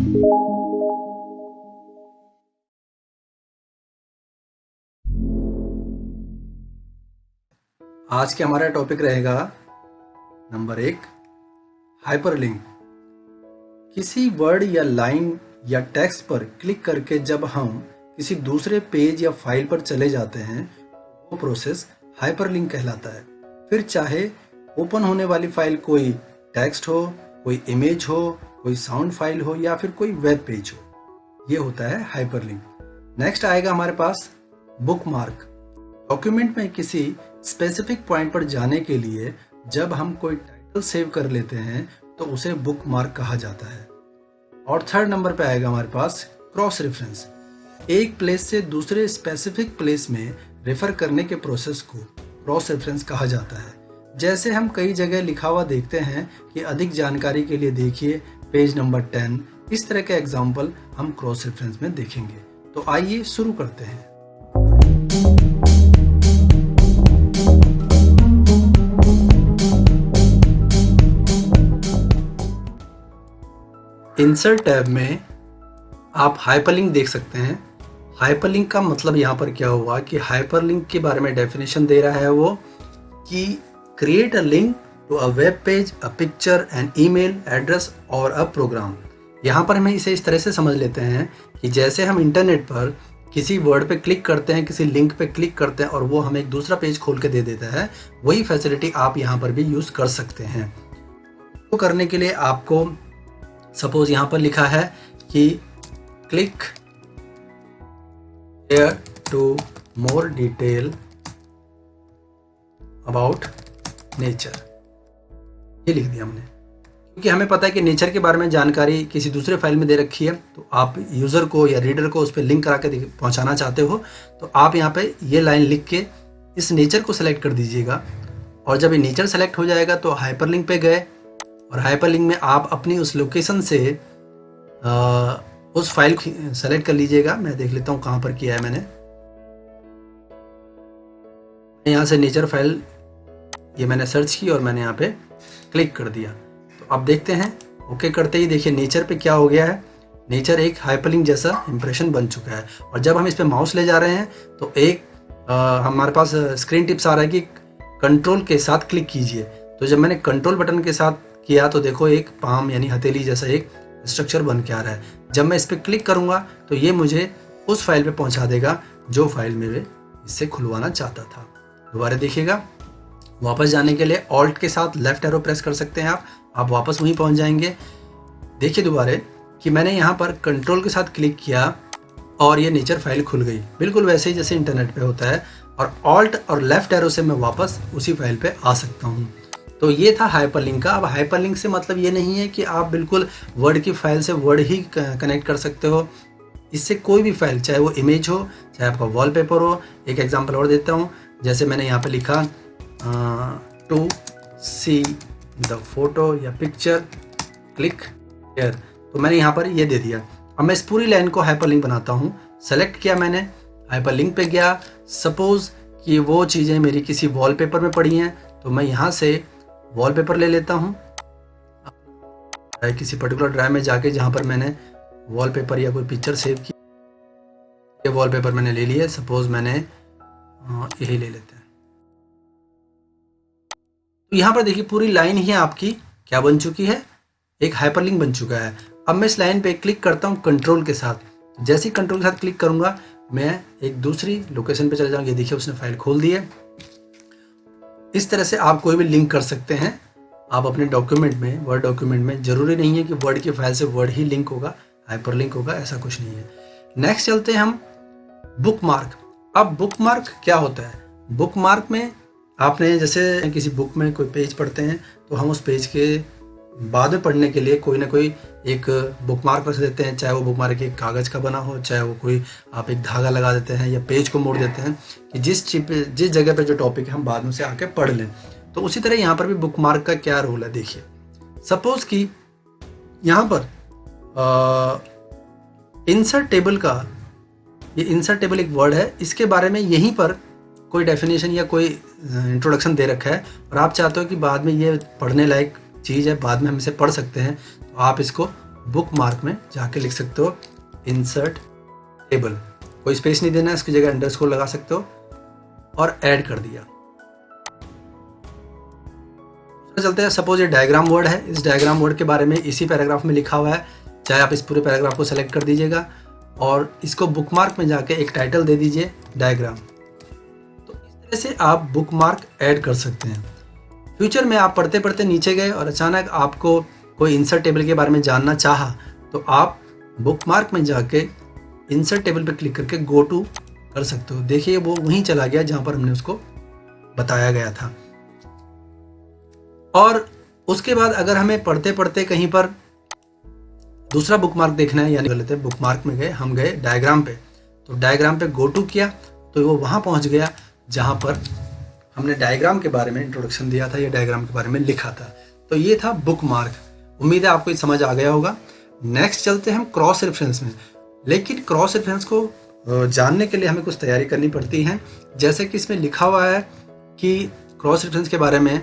आज के हमारा टॉपिक रहेगा नंबर 1, हाइपरलिंक। किसी वर्ड या लाइन या टेक्स्ट पर क्लिक करके जब हम किसी दूसरे पेज या फाइल पर चले जाते हैं वो प्रोसेस हाइपरलिंक कहलाता है। फिर चाहे ओपन होने वाली फाइल कोई टेक्स्ट हो, कोई इमेज हो, कोई साउंड फाइल हो या फिर कोई वेब पेज हो, ये होता है हाइपरलिंक। नेक्स्ट आएगा हमारे पास बुकमार्क। डॉक्यूमेंट में किसी स्पेसिफिक पॉइंट पर जाने के लिए जब हम कोई टाइटल सेव कर लेते हैं तो उसे बुकमार्क कहा जाता है। और थर्ड नंबर पे आएगा हमारे पास क्रॉस रेफरेंस। एक प्लेस से दूसरे स्पेसिफिक प्लेस में रेफर करने के प्रोसेस को क्रॉस रेफरेंस कहा जाता है। जैसे हम कई जगह लिखा हुआ देखते हैं कि अधिक जानकारी के लिए देखिए पेज नंबर 10। इस तरह के एग्जाम्पल हम क्रॉस रेफरेंस में देखेंगे। तो आइए शुरू करते हैं। इंसर्ट टैब में आप हाइपरलिंक देख सकते हैं। हाइपरलिंक का मतलब यहाँ पर क्या हुआ कि हाइपरलिंक के बारे में डेफिनेशन दे रहा है वो कि create a link to a web page, a picture, an email address और अ प्रोग्राम। यहाँ पर हमें इसे इस तरह से समझ लेते हैं कि जैसे हम इंटरनेट पर किसी वर्ड पे क्लिक करते हैं, किसी लिंक पे क्लिक करते हैं और वो हमें एक दूसरा पेज खोल के दे देता है, वही फैसिलिटी आप यहाँ पर भी यूज़ कर सकते हैं। तो करने के लिए आपको सपोज यहाँ पर लिखा है कि click here to more detail about nature, ये लिख दिया हमने क्योंकि हमें पता है कि नेचर के बारे में जानकारी किसी दूसरे फाइल में दे रखी है। तो आप यूज़र को या रीडर को उस पर लिंक करा के पहुँचाना चाहते हो तो आप यहाँ पे ये लाइन लिख के इस नेचर को सेलेक्ट कर दीजिएगा। और जब ये नेचर सेलेक्ट हो जाएगा तो हाइपरलिंक पे गए और हाइपरलिंक में आप अपनी उस लोकेशन से उस फाइल सेलेक्ट कर लीजिएगा। मैं देख लेता हूँ कहाँ पर किया है मैंने। यहाँ से नेचर फाइल ये मैंने सर्च की और मैंने यहाँ पे क्लिक कर दिया। तो आप देखते हैं ओके करते ही देखिए नेचर पे क्या हो गया है। नेचर एक हाइपरलिंक जैसा इंप्रेशन बन चुका है। और जब हम इस पे माउस ले जा रहे हैं तो एक हमारे पास स्क्रीन टिप्स आ रहा है कि कंट्रोल के साथ क्लिक कीजिए। तो जब मैंने कंट्रोल बटन के साथ किया तो देखो एक पाम यानी हथेली जैसा एक स्ट्रक्चर बन के आ रहा है। जब मैं इस पर क्लिक करूंगा तो ये मुझे उस फाइल पे पहुंचा देगा जो फाइल मेरे इससे खुलवाना चाहता था। दोबारा देखिएगा, वापस जाने के लिए ऑल्ट के साथ लेफ्ट एरो प्रेस कर सकते हैं आप वापस वहीं पहुंच जाएंगे। देखिए दोबारा कि मैंने यहाँ पर कंट्रोल के साथ क्लिक किया और ये नेचर फाइल खुल गई, बिल्कुल वैसे ही जैसे इंटरनेट पे होता है। और ऑल्ट और लेफ्ट एरो से मैं वापस उसी फाइल पे आ सकता हूँ। तो ये था हाइपरलिंक का। अब हाइपरलिंक से मतलब ये नहीं है कि आप बिल्कुल वर्ड की फाइल से वर्ड ही कनेक्ट कर सकते हो। इससे कोई भी फाइल, चाहे वो इमेज हो, चाहे आपका वॉलपेपर हो। एक एग्जांपल और देता हूँ, जैसे मैंने यहाँ पे लिखा टू सी द फोटो या पिक्चर क्लिक हियर, तो मैंने यहाँ पर ये दे दिया। अब मैं इस पूरी लाइन को हाइपरलिंक बनाता हूँ। सेलेक्ट किया मैंने, हाइपरलिंक पे गया। सपोज कि वो चीज़ें मेरी किसी वॉलपेपर में पड़ी हैं तो मैं यहाँ से वॉलपेपर ले लेता हूँ किसी पर्टिकुलर ड्राइव में जाके जहाँ पर मैंने वॉलपेपर या कोई पिक्चर सेव की। ये वॉलपेपर मैंने ले लिया। सपोज मैंने यही ले लेते हैं। तो यहाँ पर देखिए पूरी लाइन ही आपकी क्या बन चुकी है, एक हाइपरलिंक बन चुका है। अब मैं इस लाइन पे क्लिक करता हूँ कंट्रोल के साथ। जैसे ही कंट्रोल के साथ क्लिक करूंगा मैं एक दूसरी लोकेशन पे चले जाऊंगा। ये देखिए उसने फाइल खोल दी है। इस तरह से आप कोई भी लिंक कर सकते हैं आप अपने डॉक्यूमेंट में, वर्ड डॉक्यूमेंट में। जरूरी नहीं है कि वर्ड की फाइल से वर्ड ही लिंक होगा, हाइपरलिंक होगा, ऐसा कुछ नहीं है। नेक्स्ट चलते हैं हम बुकमार्क। अब बुकमार्क क्या होता है? बुकमार्क में आपने जैसे किसी बुक में कोई पेज पढ़ते हैं तो हम उस पेज के बाद में पढ़ने के लिए कोई ना कोई एक बुकमार्क रख देते हैं। चाहे वो बुकमार्क एक कागज़ का बना हो, चाहे वो कोई आप एक धागा लगा देते हैं या पेज को मोड़ देते हैं कि जिस जगह पे जो टॉपिक है हम बाद में से आके पढ़ लें। तो उसी तरह यहाँ पर भी बुकमार्क का क्या रोल है देखिए। सपोज कि यहाँ पर इंसर्ट टेबल का, ये इंसर्ट टेबल एक वर्ड है, इसके बारे में यहीं पर कोई डेफिनेशन या कोई इंट्रोडक्शन दे रखा है और आप चाहते हो कि बाद में ये पढ़ने लायक चीज़ है, बाद में हम इसे पढ़ सकते हैं, तो आप इसको बुक मार्क में जाके लिख सकते हो इंसर्ट टेबल, कोई स्पेस नहीं देना है, इसकी जगह अंडरस्कोर लगा सकते हो और ऐड कर दिया। चलते हैं, सपोज ये डायग्राम वर्ड है, इस डायग्राम वर्ड के बारे में इसी पैराग्राफ में लिखा हुआ है, चाहे आप इस पूरे पैराग्राफ को सेलेक्ट कर दीजिएगा और इसको बुकमार्क में जाके एक टाइटल दे दीजिए डायग्राम। तो इस तरह से आप बुकमार्क ऐड कर सकते हैं। फ्यूचर में आप पढ़ते पढ़ते नीचे गए और अचानक आपको कोई इंसर्ट टेबल के बारे में जानना चाहा तो आप बुकमार्क में जाके इंसर्ट टेबल पर क्लिक करके गो टू कर सकते हो। देखिए वो वहीं चला गया जहां पर हमने उसको बताया गया था। और उसके बाद अगर हमें पढ़ते पढ़ते कहीं पर दूसरा बुकमार्क देखना है, यानी लेते हैं बुकमार्क में गए, हम गए डायग्राम पे, तो डायग्राम पे गो टू किया तो वो वहां पहुंच गया जहां पर हमने डायग्राम के बारे में इंट्रोडक्शन दिया था या डायग्राम के बारे में लिखा था। तो ये था बुकमार्क। उम्मीद है आपको ये समझ आ गया होगा। नेक्स्ट चलते हैं हम क्रॉस रेफरेंस में। लेकिन क्रॉस रेफरेंस को जानने के लिए हमें कुछ तैयारी करनी पड़ती है। जैसे कि इसमें लिखा हुआ है कि क्रॉस रेफरेंस के बारे में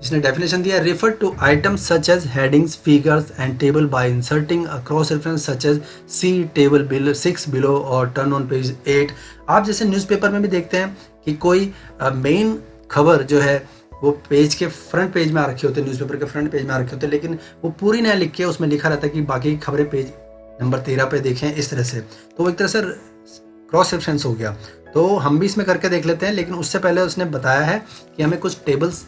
इसने डेफिनेशन दिया, refer to items such as headings, figures and table by inserting a cross reference such as see table below 6 below और टर्न ऑन पेज 8। आप जैसे न्यूज़पेपर में भी देखते हैं कि कोई मेन खबर जो है वो पेज के फ्रंट पेज में आ रखी होती है, न्यूज़पेपर के फ्रंट पेज में आ रखे होते हैं, लेकिन वो पूरी ना लिख के उसमें लिखा रहता है कि बाकी खबरें पेज नंबर 13 पे देखें, इस तरह से। तो वो एक तरह से क्रॉस रेफरेंस हो गया। तो हम भी इसमें करके देख लेते हैं, लेकिन उससे पहले उसने बताया है कि हमें कुछ टेबल्स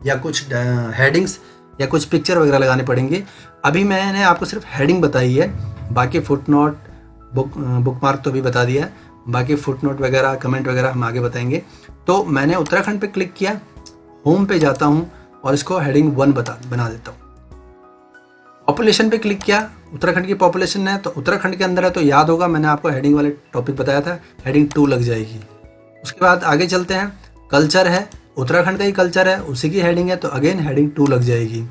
या कुछ हेडिंग्स या कुछ पिक्चर वगैरह लगाने पड़ेंगे। अभी मैंने आपको सिर्फ हेडिंग बताई है, बाकी फुटनोट बुकमार्क तो भी बता दिया है, बाकी फुटनोट वगैरह कमेंट वगैरह हम आगे बताएंगे। तो मैंने उत्तराखंड पे क्लिक किया, होम पे जाता हूँ और इसको हेडिंग 1 बना देता हूँ। पॉपुलेशन पे क्लिक किया, उत्तराखंड की पॉपुलेशन है तो उत्तराखंड के अंदर है तो याद होगा मैंने आपको हेडिंग वाले टॉपिक बताया था, हेडिंग 2 लग जाएगी। उसके बाद आगे चलते हैं, कल्चर है, उत्तराखंड का ही कल्चर है, उसी की हेडिंग है तो अगेन हेडिंग 2 लग जाएगी।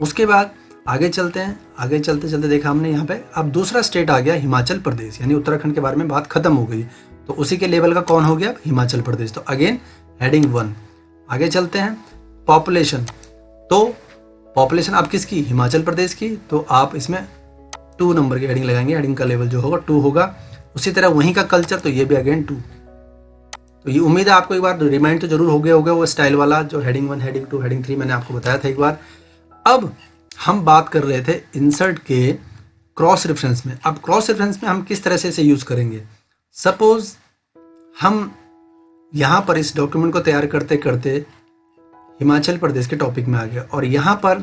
उसके बाद आगे चलते हैं, आगे चलते चलते देखा हमने यहाँ पे अब दूसरा स्टेट आ गया हिमाचल प्रदेश, यानी उत्तराखंड के बारे में बात खत्म हो गई, तो उसी के लेवल का कौन हो गया हिमाचल प्रदेश, तो अगेन हेडिंग 1। आगे चलते हैं पॉपुलेशन, तो पॉपुलेशन आप किसकी, हिमाचल प्रदेश की, तो आप इसमें 2 नंबर की हेडिंग लगाएंगे, हेडिंग का लेवल जो होगा 2 होगा। उसी तरह वहीं का कल्चर तो ये भी अगेन 2। तो ये उम्मीद है आपको एक बार रिमाइंड तो जरूर हो गया होगा वो स्टाइल वाला जो हेडिंग 1, हेडिंग 2, हेडिंग 3 मैंने आपको बताया था एक बार। अब हम बात कर रहे थे इंसर्ट के क्रॉस रेफरेंस में। अब क्रॉस रेफरेंस में हम किस तरह से इसे यूज करेंगे। सपोज हम यहाँ पर इस डॉक्यूमेंट को तैयार करते करते हिमाचल प्रदेश के टॉपिक में आ गया और यहाँ पर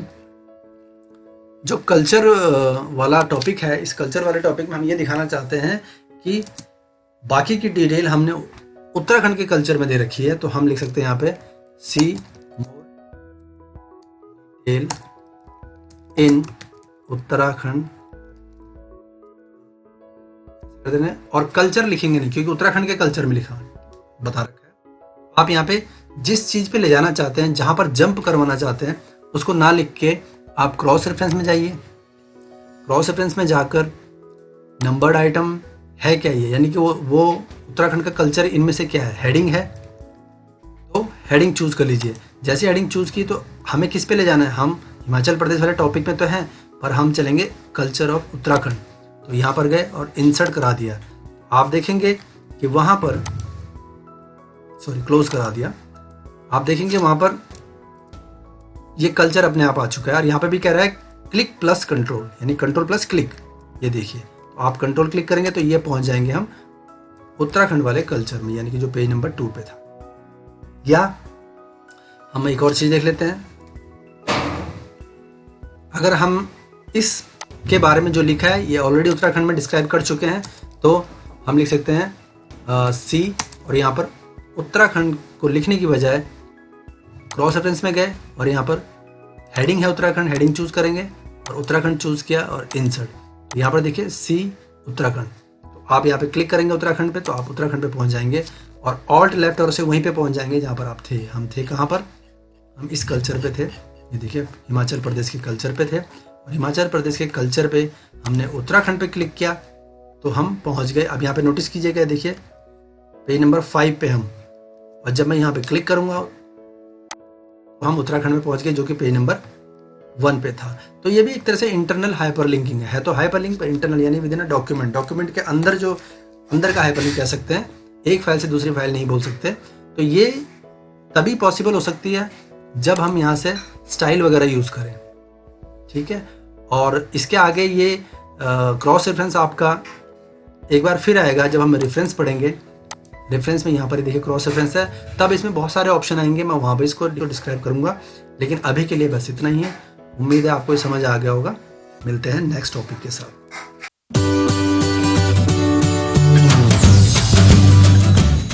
जो कल्चर वाला टॉपिक है, इस कल्चर वाले टॉपिक में हम ये दिखाना चाहते हैं कि बाकी की डिटेल हमने उत्तराखंड के कल्चर में दे रखी है, तो हम लिख सकते हैं यहाँ पे सी डिटेल इन उत्तराखंड और कल्चर लिखेंगे नहीं क्योंकि उत्तराखंड के कल्चर में लिखा बता रखा है। आप यहाँ पे जिस चीज पे ले जाना चाहते हैं, जहां पर जंप करवाना चाहते हैं, उसको ना लिख के आप क्रॉस रेफरेंस में जाइए। क्रॉस रेफरेंस में जाकर नंबर्ड आइटम है क्या ये, यानी कि वो उत्तराखंड का कल्चर इनमें से क्या है, हेडिंग है, तो हेडिंग चूज कर लीजिए। जैसे हेडिंग चूज की तो हमें किस पे ले जाना है, हम हिमाचल प्रदेश वाले टॉपिक में तो हैं पर हम चलेंगे कल्चर ऑफ उत्तराखंड, तो यहाँ पर गए और इंसर्ट करा दिया। आप देखेंगे कि वहां पर क्लोज करा दिया, आप देखेंगे वहां पर ये कल्चर अपने आप आ चुका है और यहाँ पे भी कह रहा है क्लिक प्लस कंट्रोल, यानी कंट्रोल प्लस क्लिक। ये देखिए, तो आप कंट्रोल क्लिक करेंगे तो ये पहुंच जाएंगे हम उत्तराखंड वाले कल्चर में, यानी कि जो पेज नंबर 2 पे था। या हम एक और चीज देख लेते हैं, अगर हम इस के बारे में जो लिखा है ये ऑलरेडी उत्तराखंड में डिस्क्राइब कर चुके हैं, तो हम लिख सकते हैं सी और यहाँ पर उत्तराखंड को लिखने की बजाय क्रॉस रेफरेंस में गए और यहाँ पर हेडिंग है उत्तराखंड, हेडिंग चूज करेंगे और उत्तराखंड चूज किया और इंसर्ट। यहाँ पर देखिए सी उत्तराखंड, तो आप यहाँ पे क्लिक करेंगे उत्तराखंड पे तो आप उत्तराखंड पे पहुंच जाएंगे और ऑल्ट लेफ्ट और से वहीं पे पहुंच जाएंगे जहाँ पर आप थे। हम थे कहाँ पर, हम इस कल्चर पे थे, ये देखिए हिमाचल प्रदेश के कल्चर पे थे और हिमाचल प्रदेश के कल्चर पे हमने उत्तराखंड पे क्लिक किया तो हम पहुंच गए। अब यहाँ पे नोटिस कीजिएगा, देखिए पेज नंबर 5 पे हम, और जब मैं यहाँ पे क्लिक करूंगा तो हम उत्तराखंड में पहुंच गए जो कि पेज नंबर 1 पे था। तो ये भी एक तरह से इंटरनल हाइपरलिंकिंग है तो हाइपरलिंक पर इंटरनल यानी with in a document, document के अंदर जो अंदर का हाइपरलिंक कह सकते हैं, एक फाइल से दूसरी फाइल नहीं बोल सकते। तो ये तभी पॉसिबल हो सकती है जब हम यहाँ से स्टाइल वगैरह यूज़ करें, ठीक है। और इसके आगे ये क्रॉस रेफरेंस आपका एक बार फिर आएगा जब हम रेफरेंस पढ़ेंगे। रेफरेंस में यहाँ पर देखिए क्रॉस रेफरेंस है, तब इसमें बहुत सारे ऑप्शन आएंगे, मैं वहाँ पर इसको डिस्क्राइब करूँगा। लेकिन अभी के लिए बस इतना ही है। उम्मीद है आपको ये समझ आ गया होगा। मिलते हैं नेक्स्ट टॉपिक के साथ।